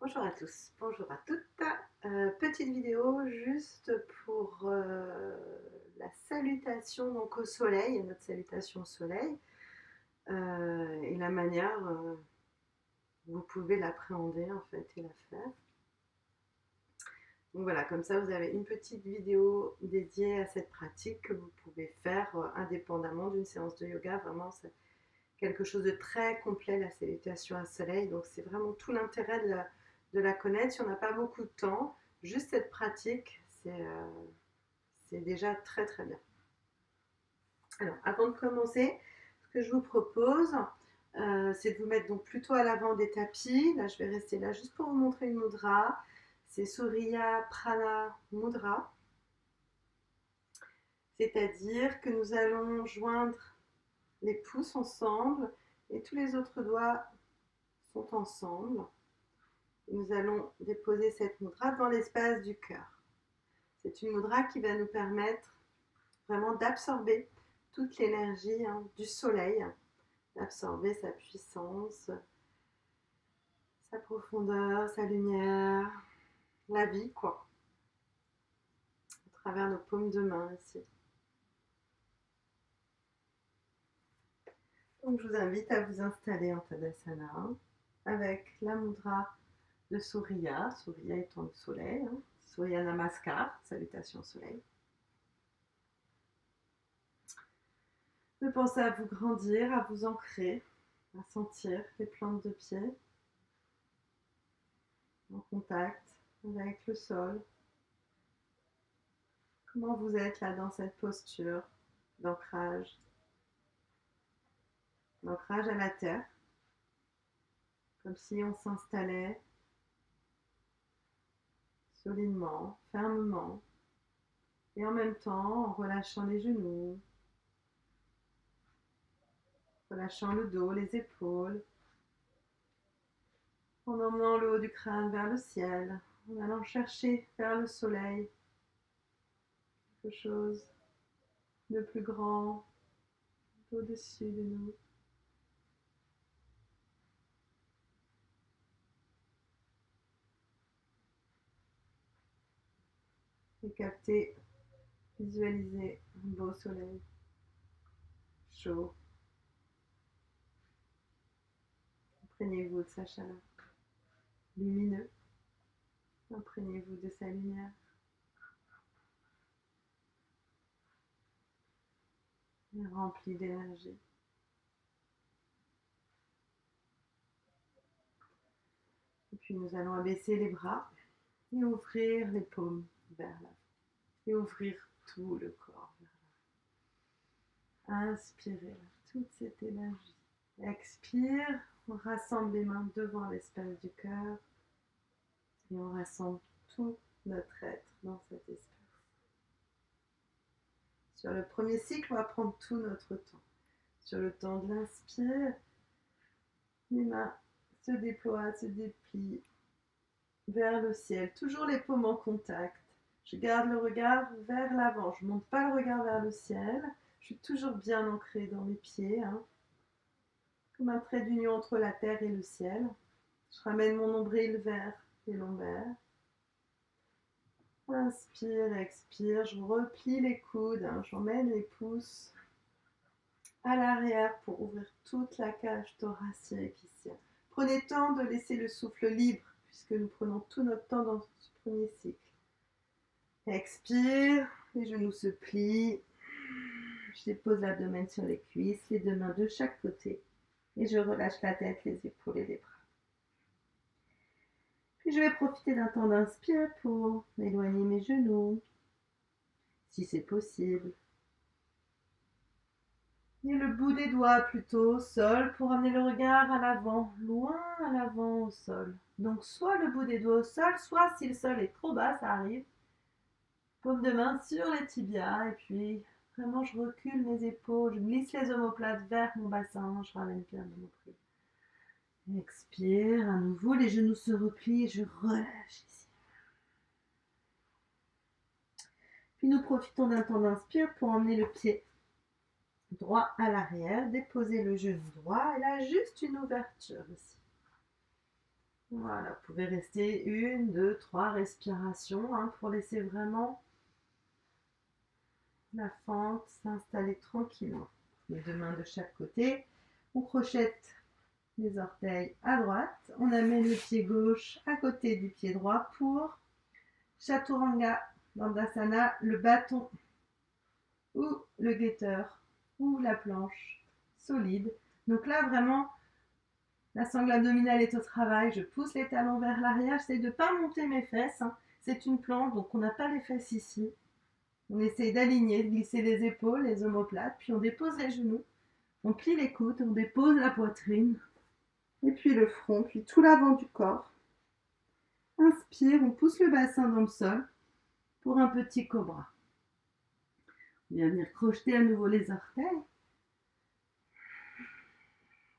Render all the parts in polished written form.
Bonjour à tous, bonjour à toutes. Petite vidéo juste pour la salutation donc au soleil, notre salutation au soleil, et la manière vous pouvez l'appréhender en fait et la faire. Donc voilà, comme ça vous avez une petite vidéo dédiée à cette pratique que vous pouvez faire indépendamment d'une séance de yoga. Vraiment, c'est quelque chose de très complet, la salutation au soleil. Donc c'est vraiment tout l'intérêt de la connaître. Si on n'a pas beaucoup de temps, juste cette pratique, c'est déjà très très bien. Alors, avant de commencer, ce que je vous propose, c'est de vous mettre donc plutôt à l'avant des tapis. Là, je vais rester là juste pour vous montrer une mudra. C'est Surya Prana Mudra. C'est-à-dire que nous allons joindre les pouces ensemble et tous les autres doigts sont ensemble. Nous allons déposer cette mudra dans l'espace du cœur. C'est une mudra qui va nous permettre vraiment d'absorber toute l'énergie du soleil, d'absorber sa puissance, sa profondeur, sa lumière, la vie, quoi, à travers nos paumes de main ici. Donc je vous invite à vous installer en Tadasana avec la mudra de Surya, Surya étant le soleil, Surya Namaskar, salutation au soleil. De penser à vous grandir, à vous ancrer, à sentir les plantes de pied en contact avec le sol. Comment vous êtes là dans cette posture d'ancrage, d'ancrage à la terre, comme si on s'installait solidement, fermement, et en même temps en relâchant les genoux, relâchant le dos, les épaules, en emmenant le haut du crâne vers le ciel, en allant chercher vers le soleil quelque chose de plus grand au-dessus de nous. Et capter, visualiser un beau soleil chaud. Imprégnez-vous de sa chaleur. Lumineux. Imprégnez-vous de sa lumière. Et rempli d'énergie. Et puis nous allons abaisser les bras et ouvrir les paumes vers l'avant. Et ouvrir tout le corps vers l'avant. Inspirez toute cette énergie. Expire, on rassemble les mains devant l'espace du cœur et on rassemble tout notre être dans cet espace. Sur le premier cycle, on va prendre tout notre temps. Sur le temps de l'inspire, les mains se déploient, se déplient vers le ciel. Toujours les paumes en contact. Je garde le regard vers l'avant. Je ne monte pas le regard vers le ciel. Je suis toujours bien ancrée dans mes pieds. Comme un trait d'union entre la terre et le ciel. Je ramène mon nombril vers les lombaires. Inspire, expire. Je replie les coudes. J'emmène les pouces à l'arrière pour ouvrir toute la cage thoracique ici. Prenez le temps de laisser le souffle libre puisque nous prenons tout notre temps dans ce premier cycle. Expire, les genoux se plient. Je dépose l'abdomen sur les cuisses, les deux mains de chaque côté et je relâche la tête, les épaules et les bras. Puis je vais profiter d'un temps d'inspire pour éloigner mes genoux, si c'est possible. Et le bout des doigts plutôt au sol pour amener le regard à l'avant, loin à l'avant au sol. Donc soit le bout des doigts au sol, soit si le sol est trop bas, ça arrive. Paume de main sur les tibias et puis vraiment je recule mes épaules, je glisse les omoplates vers mon bassin, je ramène bien mon nombril. Expire, à nouveau les genoux se replient et je relâche ici. Puis nous profitons d'un temps d'inspire pour emmener le pied droit à l'arrière, déposer le genou droit et là juste une ouverture ici. Voilà, vous pouvez rester 1, 2, 3 respirations hein, pour laisser vraiment la fente s'installer tranquillement. Les deux mains de chaque côté. On crochette les orteils à droite. On amène le pied gauche à côté du pied droit pour Chaturanga Dandasana, le bâton ou le guetteur ou la planche solide. Donc là, vraiment, la sangle abdominale est au travail. Je pousse les talons vers l'arrière. J'essaie de ne pas monter mes fesses. Hein. C'est une planche, donc on n'a pas les fesses ici. On essaye d'aligner, de glisser les épaules, les omoplates, puis on dépose les genoux. On plie les coudes, on dépose la poitrine. Et puis le front, puis tout l'avant du corps. Inspire, on pousse le bassin dans le sol pour un petit cobra. On vient venir crocheter à nouveau les orteils.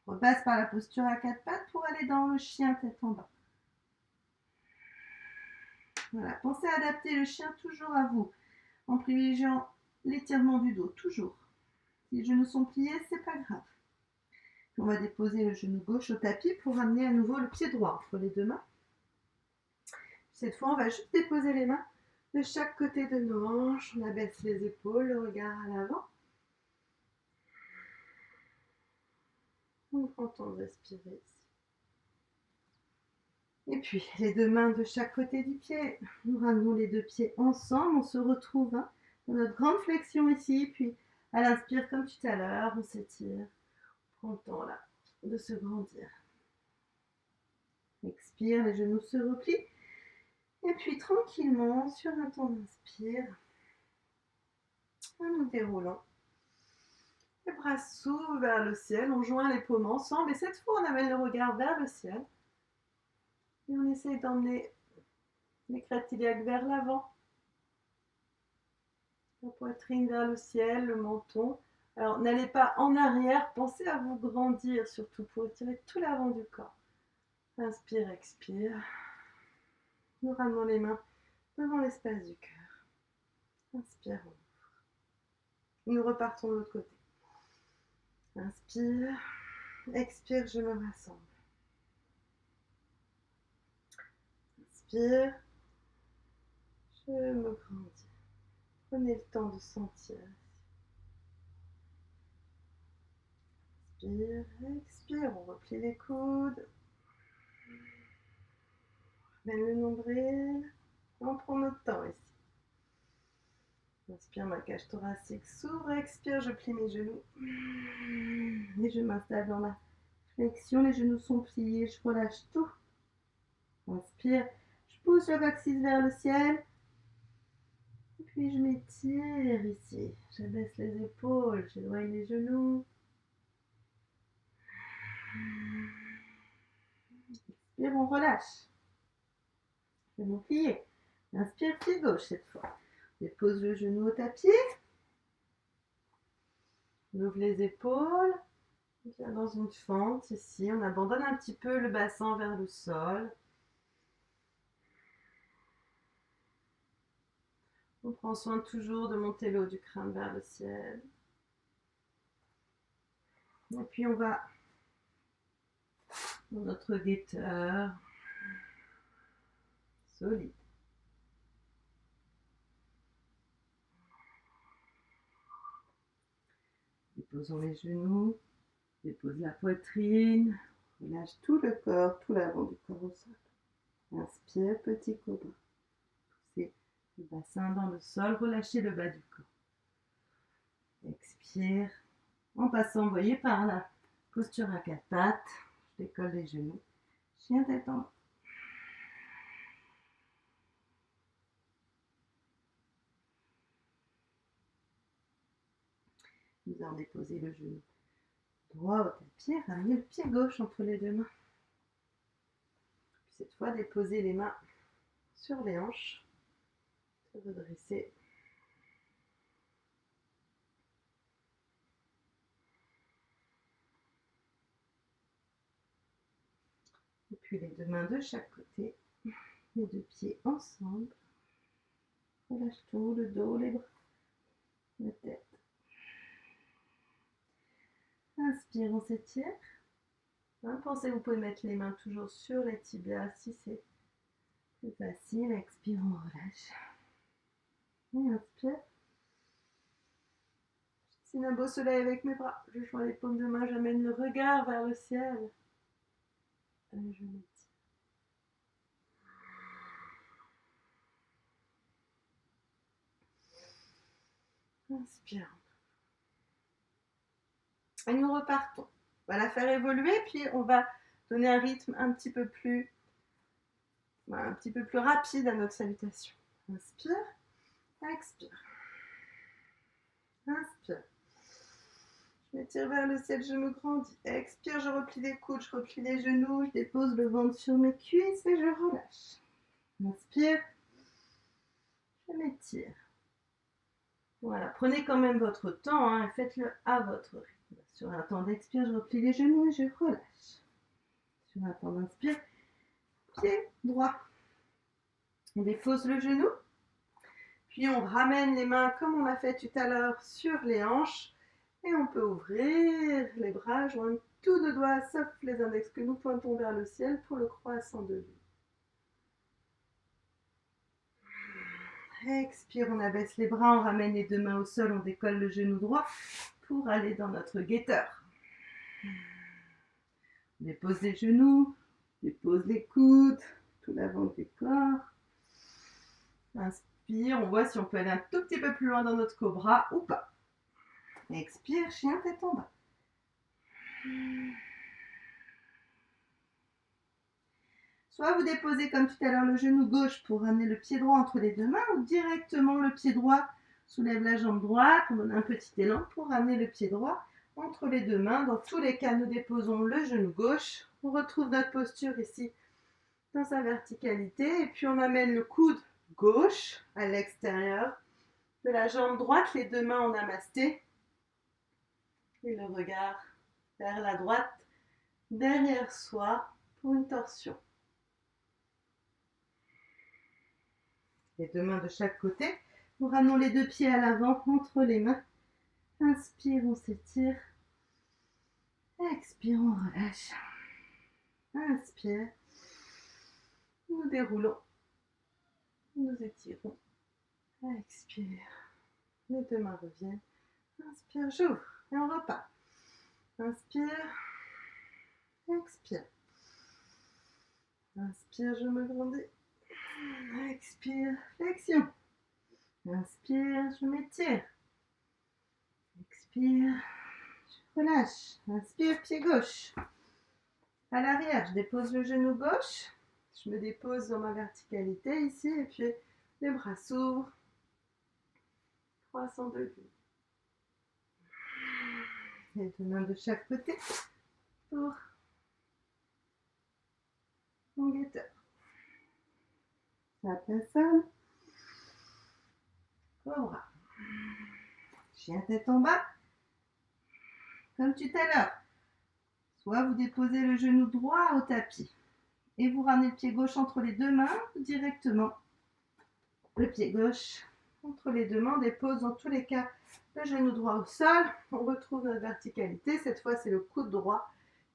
On repasse par la posture à quatre pattes pour aller dans le chien tête en bas. Voilà, pensez à adapter le chien toujours à vous, en privilégiant l'étirement du dos, toujours. Si les genoux sont pliés, c'est pas grave. On va déposer le genou gauche au tapis pour ramener à nouveau le pied droit entre les deux mains. Cette fois, on va juste déposer les mains de chaque côté de nos hanches. On abaisse les épaules, le regard à l'avant. On prend le temps de respirer ici. Et puis, les deux mains de chaque côté du pied. Nous ramenons les deux pieds ensemble. On se retrouve dans notre grande flexion ici. Puis, à l'inspire, comme tout à l'heure, on s'étire. On prend le temps là de se grandir. Expire, les genoux se replient. Et puis, tranquillement, sur un temps d'inspire, en nous déroulant, les bras s'ouvrent vers le ciel. On joint les paumes ensemble. Et cette fois, on amène le regard vers le ciel. Et on essaye d'emmener les crêtes iliaques vers l'avant. La poitrine vers le ciel, le menton. Alors, n'allez pas en arrière, pensez à vous grandir surtout pour étirer tout l'avant du corps. Inspire, expire. Nous ramenons les mains devant l'espace du cœur. Inspire, on ouvre. Nous repartons de l'autre côté. Inspire, expire, je me rassemble. Inspire, je me grandis. Prenez le temps de sentir. Inspire, expire, on replie les coudes. Ramène le nombril. On prend notre temps ici. Inspire, ma cage thoracique s'ouvre. Expire, je plie mes genoux. Et je m'installe dans la flexion. Les genoux sont pliés, je relâche tout. Inspire, je pousse le coccyx vers le ciel. Et puis je m'étire ici. J'abaisse les épaules, j'éloigne les genoux. Inspire, on relâche. Genou plié. Inspire, pied gauche cette fois. Dépose le genou au tapis. On ouvre les épaules. On vient dans une fente ici. On abandonne un petit peu le bassin vers le sol. On prend soin toujours de monter le haut du crâne vers le ciel. Et puis on va dans notre guetteur solide. Déposons les genoux, dépose la poitrine, relâche tout le corps, tout l'avant du corps au sol. Inspire, petit cobra. Poussez le bassin dans le sol, relâchez le bas du corps. Expire, en passant, vous voyez, par la posture à quatre pattes. Je décolle les genoux. Chien tête en bas. Nous allons déposer le genou droit au tapis, ramener le pied gauche entre les deux mains. Puis cette fois, déposer les mains sur les hanches, se redresser. Et puis les deux mains de chaque côté, les deux pieds ensemble. Relâche tout, le dos, les bras, la tête. Inspire, on s'étire. Hein, pensez, vous pouvez mettre les mains toujours sur les tibias si c'est plus facile. Expire, on relâche. Et inspire. Je dessine un beau soleil avec mes bras. Je joins les paumes de main, j'amène le regard vers le ciel. Et je m'étire. Inspire. Et nous repartons. On va la faire évoluer, puis on va donner un rythme un petit peu plus rapide à notre salutation. Inspire, expire. Inspire. Je m'étire vers le ciel, je me grandis. Expire, je replie les coudes, je replie les genoux, je dépose le ventre sur mes cuisses et je relâche. Inspire, je m'étire. Voilà, prenez quand même votre temps, hein, et faites-le à votre rythme. Sur un temps d'expire, je replie les genoux et je relâche. Sur un temps d'inspire, pied droit. On dépose le genou, puis on ramène les mains comme on l'a fait tout à l'heure sur les hanches et on peut ouvrir les bras, joindre tous deux doigts sauf les index que nous pointons vers le ciel pour le croissant de lune. Expire, on abaisse les bras, on ramène les deux mains au sol, on décolle le genou droit pour aller dans notre guetteur. On dépose les genoux, on dépose les coudes, tout l'avant du corps. Inspire, on voit si on peut aller un tout petit peu plus loin dans notre cobra ou pas. Expire, chien tête en bas. Soit vous déposez comme tout à l'heure le genou gauche pour ramener le pied droit entre les deux mains, ou directement le pied droit soulève la jambe droite, on donne un petit élan pour ramener le pied droit entre les deux mains. Dans tous les cas, nous déposons le genou gauche. On retrouve notre posture ici dans sa verticalité et puis on amène le coude gauche à l'extérieur de la jambe droite, les deux mains en namasté et le regard vers la droite derrière soi pour une torsion. Les deux mains de chaque côté. Nous ramenons les deux pieds à l'avant entre les mains. Inspire, on s'étire. Expire, on relâche. Inspire. Nous déroulons. Nous étirons. Expire. Les deux mains reviennent. Inspire, j'ouvre. Et on repart. Inspire. Expire. Inspire, je me grandis. Expire, flexion. Inspire, je m'étire. Expire, je relâche. Inspire, pied gauche. À l'arrière, je dépose le genou gauche. Je me dépose dans ma verticalité ici. Et puis, les bras s'ouvrent. Croissant de lune. Les deux mains de chaque côté pour mon guetteur. La personne. Cobra. Chien tête en bas. Comme tout à l'heure. Soit vous déposez le genou droit au tapis et vous ramenez le pied gauche entre les deux mains ou directement le pied gauche entre les deux mains. On dépose dans tous les cas le genou droit au sol. On retrouve notre verticalité. Cette fois, c'est le coude droit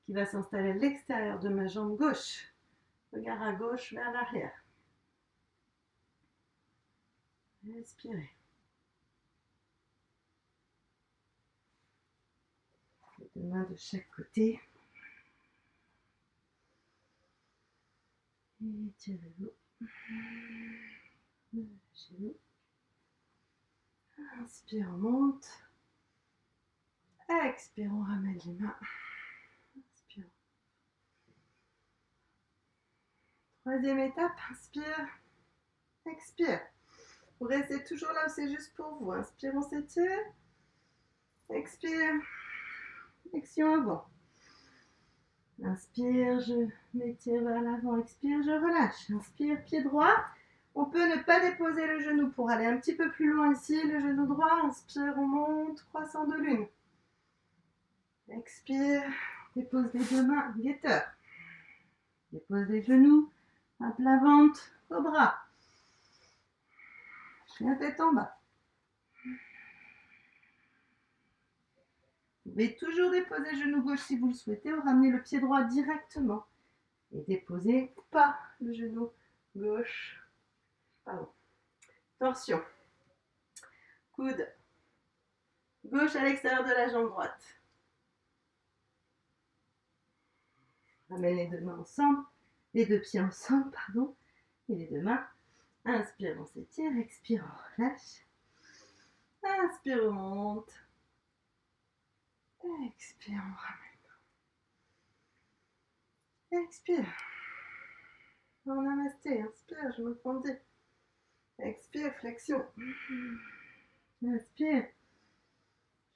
qui va s'installer à l'extérieur de ma jambe gauche. Regard à gauche vers l'arrière. Respirez. Les deux mains de chaque côté. Étirez-vous. Relâchez-vous. Inspire, on monte. Expire, on ramène les mains. Inspire. Troisième étape, inspire. Expire. Vous restez toujours là où c'est juste pour vous. Inspire, on s'étire. Expire. Flexion avant. Inspire, je m'étire vers l'avant. Expire, je relâche. Inspire, pied droit. On peut ne pas déposer le genou pour aller un petit peu plus loin ici. Le genou droit. Inspire, on monte. Croissant de lune. Expire. Dépose les deux mains. Guetteur. Dépose les genoux. À plat ventre. Cobra. Chien tête en bas. pouvez toujours déposer le genou gauche si vous le souhaitez ou ramener le pied droit directement. Et déposez pas le genou gauche. Pardon. Torsion. Coude gauche à l'extérieur de la jambe droite. Ramène les deux mains ensemble, les deux pieds ensemble, pardon, et les deux mains. Inspire, on s'étire, expire, on relâche. Inspire, on monte. Expire, on ramène. Expire. En namasté, inspire, je me fondis. Expire, flexion. Inspire.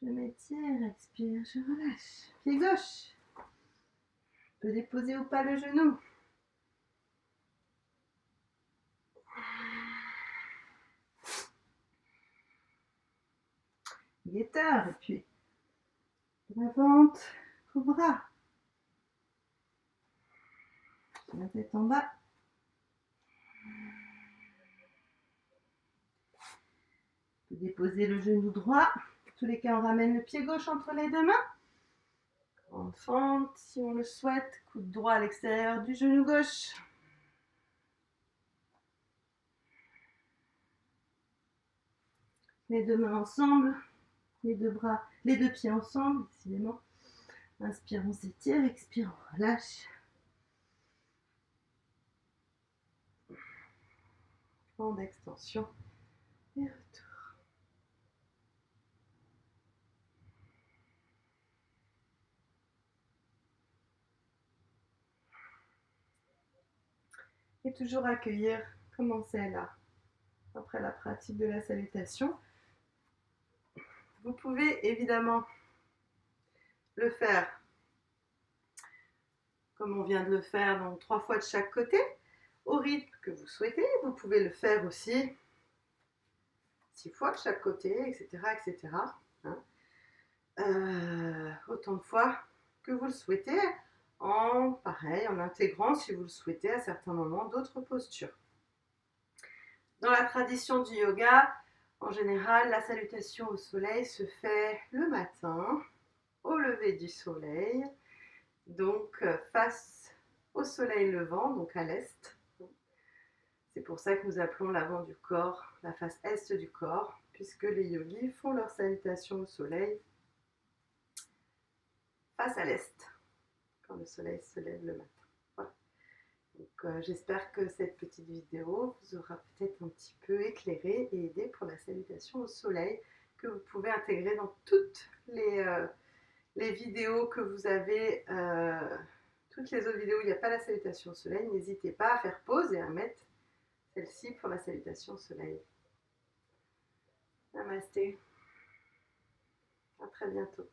Je m'étire, expire, je relâche. Pied gauche. Je peux déposer ou pas le genou. Guetteur, et puis la vente, cobra. La tête en bas. Je peux déposer le genou droit. Dans tous les cas, on ramène le pied gauche entre les deux mains. Grande fente, si on le souhaite. Coude droit à l'extérieur du genou gauche. Les deux mains ensemble. Les deux bras, les deux pieds ensemble, décidément. Inspire, on s'étire. Expire, on relâche. Grande extension. Et retour. Et toujours accueillir, commencer là, après la pratique de la salutation. Vous pouvez évidemment le faire comme on vient de le faire, donc 3 fois de chaque côté, au rythme que vous souhaitez. Vous pouvez le faire aussi 6 fois de chaque côté, etc. etc. Hein. Autant de fois que vous le souhaitez, en intégrant, si vous le souhaitez, à certains moments, d'autres postures. Dans la tradition du yoga, en général, la salutation au soleil se fait le matin, au lever du soleil, donc face au soleil levant, donc à l'est. C'est pour ça que nous appelons l'avant du corps la face est du corps, puisque les yogis font leur salutation au soleil face à l'est, quand le soleil se lève le matin. Voilà. Donc j'espère que cette petite vidéo vous aura peut-être un petit peu éclairé et aidé pour la salutation au soleil, que vous pouvez intégrer dans toutes les vidéos que vous avez, toutes les autres vidéos où il n'y a pas la salutation au soleil. N'hésitez pas à faire pause et à mettre celle-ci pour la salutation au soleil. Namasté. À très bientôt.